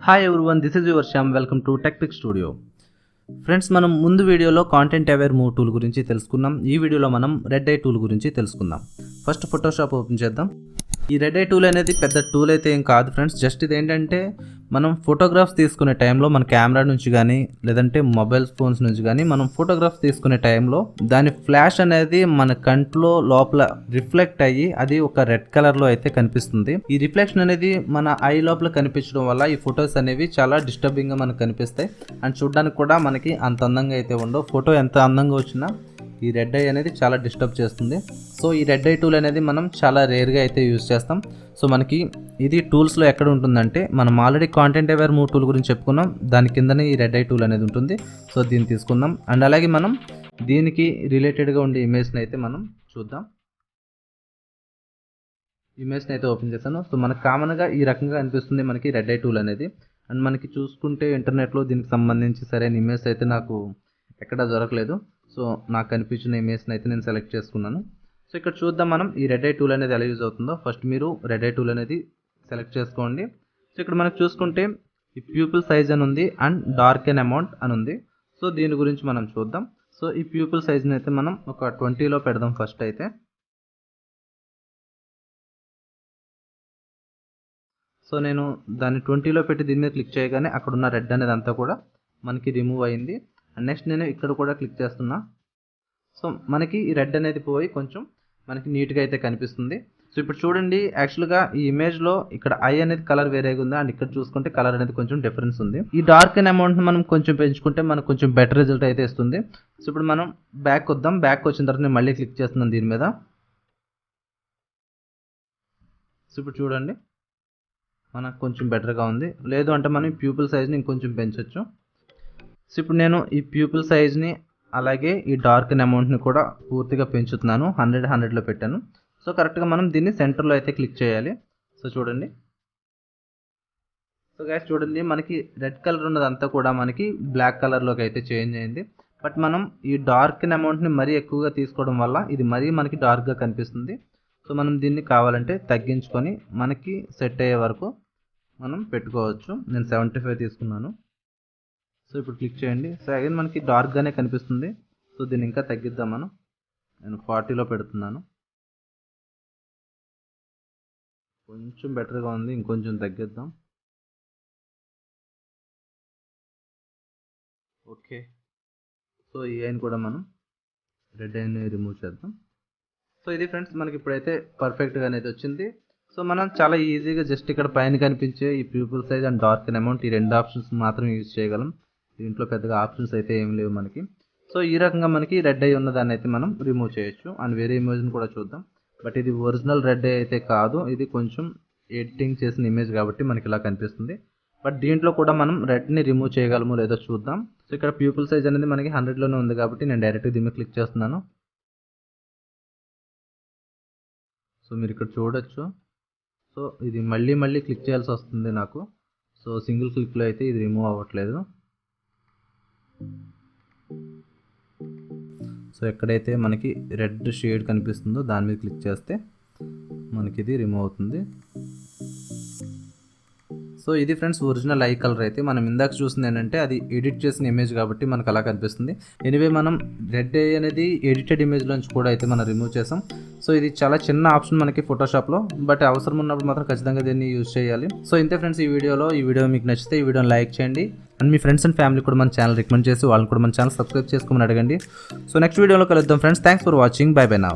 Hi everyone, this is your Shyam. Welcome to Techpick studio. Friends, మనం ముందు వీడియోలో content aware move tool గురించి తెలుసుకున్నాం. ఈ వీడియోలో మనం రెడ్ ఐ టూల్ గురించి తెలుసుకుందాం. ఫస్ట్ ఫోటోషాప్ ఓపెన్ చేద్దాం. ఈ రెడ్ ఐ టూల్ అనేది పెద్ద టూల్ అయితే ఏం కాదు ఫ్రెండ్స్. జస్ట్ ఇది ఏంటంటే మనం ఫోటోగ్రాఫ్స్ తీసుకునే టైంలో మన కెమెరా నుంచి కానీ లేదంటే మొబైల్ ఫోన్స్ నుంచి కానీ మనం ఫోటోగ్రాఫ్స్ తీసుకునే టైంలో దాని ఫ్లాష్ అనేది మన కంట్లో లోపల రిఫ్లెక్ట్ అయ్యి అది ఒక రెడ్ కలర్లో అయితే కనిపిస్తుంది. ఈ రిఫ్లెక్షన్ అనేది మన ఐ లోపల కనిపించడం వల్ల ఈ ఫొటోస్ అనేవి చాలా డిస్టర్బింగ్గా మనకు కనిపిస్తాయి. అండ్ చూడడానికి కూడా మనకి అంత అందంగా అయితే ఉండవు. ఫోటో ఎంత అందంగా వచ్చినా ఈ రెడ్ ఐ అనేది చాలా డిస్టర్బ్ చేస్తుంది. సో ఈ రెడ్ ఐ టూల్ అనేది మనం చాలా రేర్గా అయితే యూజ్ చేస్తాం. సో మనకి ఇది టూల్స్లో ఎక్కడ ఉంటుందంటే మనం already content aware move tool గురించి చెప్పుకున్నాం. దాని కిందనే ఈ రెడ్ ఐ టూల్ అనేది ఉంటుంది. సో దీన్ని తీసుకుందాం. అండ్ అలాగే మనం దీనికి రిలేటెడ్గా ఉండే ఇమేజ్ని అయితే మనం చూద్దాం. ఇమేజ్ని అయితే ఓపెన్ చేశాను. సో మనకు కామన్గా ఈ రకంగా అనిపిస్తుంది మనకి రెడ్ ఐ టూల్ అనేది. అండ్ మనకి చూసుకుంటే ఇంటర్నెట్లో దీనికి సంబంధించి సరైన ఇమేజ్ అయితే నాకు ఎక్కడా దొరకలేదు. సో నాకు కనిపించిన ఇమేజ్ని అయితే నేను సెలెక్ట్ చేసుకున్నాను. సో ఇక్కడ చూద్దాం మనం ఈ రెడ్ ఐ టూల్ అనేది ఎలా యూజ్ అవుతుందో. ఫస్ట్ మీరు రెడ్ ఐ టూల్ అనేది సెలెక్ట్ చేసుకోండి. సో ఇక్కడ మనకు చూసుకుంటే ఈ ప్యూపిల్ సైజ్ అని ఉంది అండ్ డార్క్ అండ్ అమౌంట్ అని ఉంది. సో దీని గురించి మనం చూద్దాం. సో ఈ ప్యూపిల్ సైజ్ని అయితే మనం ఒక 20లో పెడదాం ఫస్ట్ అయితే. సో నేను దాన్ని 20లో పెట్టి దీని మీద క్లిక్ చేయగానే అక్కడ ఉన్న రెడ్ అనేది అంతా కూడా మనకి రిమూవ్ అయింది. అండ్ నెక్స్ట్ నేను ఇక్కడ కూడా క్లిక్ చేస్తున్నా. సో మనకి ఈ రెడ్ అనేది పోయి కొంచెం మనకి నీట్గా అయితే కనిపిస్తుంది. సో ఇప్పుడు చూడండి, యాక్చువల్గా ఈ ఇమేజ్లో ఇక్కడ ఐ అనేది కలర్ వేరేగా ఉంది అండ్ ఇక్కడ చూసుకుంటే కలర్ అనేది కొంచెం డిఫరెన్స్ ఉంది. ఈ డార్క్ అండ్ అమౌంట్ని మనం కొంచెం పెంచుకుంటే మనకు కొంచెం బెటర్ రిజల్ట్ అయితే ఇస్తుంది. సో ఇప్పుడు మనం బ్యాక్ వద్దాం. బ్యాక్ వచ్చిన తర్వాత నేను మళ్ళీ క్లిక్ చేస్తున్నాను దీని మీద. సో ఇప్పుడు చూడండి మనకు కొంచెం బెటర్గా ఉంది. లేదు అంటే మనం ప్యూపిల్ సైజ్ని ఇంకొంచెం పెంచవచ్చు. సో ఇప్పుడు నేను ఈ ప్యూపిల్ సైజ్ని అలాగే ఈ డార్క్ అండ్ అమౌంట్ని కూడా పూర్తిగా పెంచుతున్నాను. 100లో పెట్టాను. సో కరెక్ట్గా మనం దీన్ని సెంటర్లో అయితే క్లిక్ చేయాలి. సో చూడండి. సో గైస్ చూడండి, మనకి రెడ్ కలర్ ఉన్నదంతా కూడా మనకి బ్లాక్ కలర్లోకి అయితే చేంజ్ అయింది. బట్ మనం ఈ డార్క్ అండ్ అమౌంట్ని మరీ ఎక్కువగా తీసుకోవడం వల్ల ఇది మరీ మనకి డార్క్గా కనిపిస్తుంది. సో మనం దీన్ని కావాలంటే తగ్గించుకొని మనకి సెట్ అయ్యే వరకు మనం పెట్టుకోవచ్చు. నేను 75 తీసుకున్నాను. సో ఇప్పుడు క్లిక్ చేయండి. సో అగైన్ మనకి డార్క్గానే కనిపిస్తుంది. సో దీన్ని ఇంకా తగ్గిద్దాం మనం. నేను 40లో పెడుతున్నాను. కొంచెం బెటర్గా ఉంది, ఇంకొంచెం తగ్గిద్దాం. ఓకే. సో ఈ ఐని కూడా మనం రెడ్ ఐని రిమూవ్ చేద్దాం. సో ఇది ఫ్రెండ్స్ మనకి ఇప్పుడైతే పర్ఫెక్ట్గా అనేది వచ్చింది. సో మనం చాలా ఈజీగా జస్ట్ ఇక్కడ పైన కనిపించే ఈ pupil size and dark and amount ఈ రెండు ఆప్షన్స్ మాత్రమే యూజ్ చేయగలం. దీంట్లో పెద్దగా ఆప్షన్స్ అయితే ఏం లేవు మనకి. సో ఈ రకంగా మనకి రెడ్ ఐ ఉన్నదాన్ని అయితే మనం రిమూవ్ చేయొచ్చు. అండ్ వేరే ఇమేజ్ని కూడా చూద్దాం. బట్ ఇది ఒరిజినల్ రెడ్ ఐ అయితే కాదు, ఇది కొంచెం ఎడిటింగ్ చేసిన ఇమేజ్ కాబట్టి మనకి ఇలా కనిపిస్తుంది. బట్ దీంట్లో కూడా మనం రెడ్ని రిమూవ్ చేయగలము లేదో చూద్దాం. సో ఇక్కడ ప్యూపిల్ సైజ్ అనేది మనకి 100లోనే ఉంది కాబట్టి నేను డైరెక్ట్గా దీని మీద క్లిక్ చేస్తున్నాను. సో మీరు ఇక్కడ చూడొచ్చు. సో ఇది మళ్ళీ క్లిక్ చేయాల్సి వస్తుంది నాకు. సో సింగిల్ క్లిక్లో అయితే ఇది రిమూవ్ అవ్వట్లేదు. సో ఎక్కడైతే మనకి రెడ్ షేడ్ కనిపిస్తుందో దాని మీద క్లిక్ చేస్తే మనకి ఇది రిమూవ్ అవుతుంది. సో ఇది ఫ్రెండ్స్ ఒరిజినల్ ఐ కలర్ అయితే. మనం ఇందాక చూసింది ఏంటంటే అది ఎడిట్ చేసిన ఇమేజ్ కాబట్టి మనకు అలా కనిపిస్తుంది. ఎనివే మనం రెడ్ ఐ అనేది ఎడిటెడ్ ఇమేజ్లోంచి కూడా అయితే మనం రిమూవ్ చేసాం. సో ఇది చాలా చిన్న ఆప్షన్ మనకి ఫోటోషాప్లో, బట్ అవసరం ఉన్నప్పుడు మాత్రం ఖచ్చితంగా దీన్ని యూజ్ చేయాలి. సో ఇంతే ఫ్రెండ్స్ ఈ వీడియో మీకు నచ్చితే ఈ వీడియోని లైక్ చేయండి. And me friends and family కూడా మన ఛానల్ రికమెండ్ చేసి వాళ్ళని కూడా మన ఛానల్ సబ్స్క్రైబ్ చేసుకోమని అడగండి. సో నెక్స్ట్ వీడియోలో కలుద్దాం friends. Thanks for watching. By by now.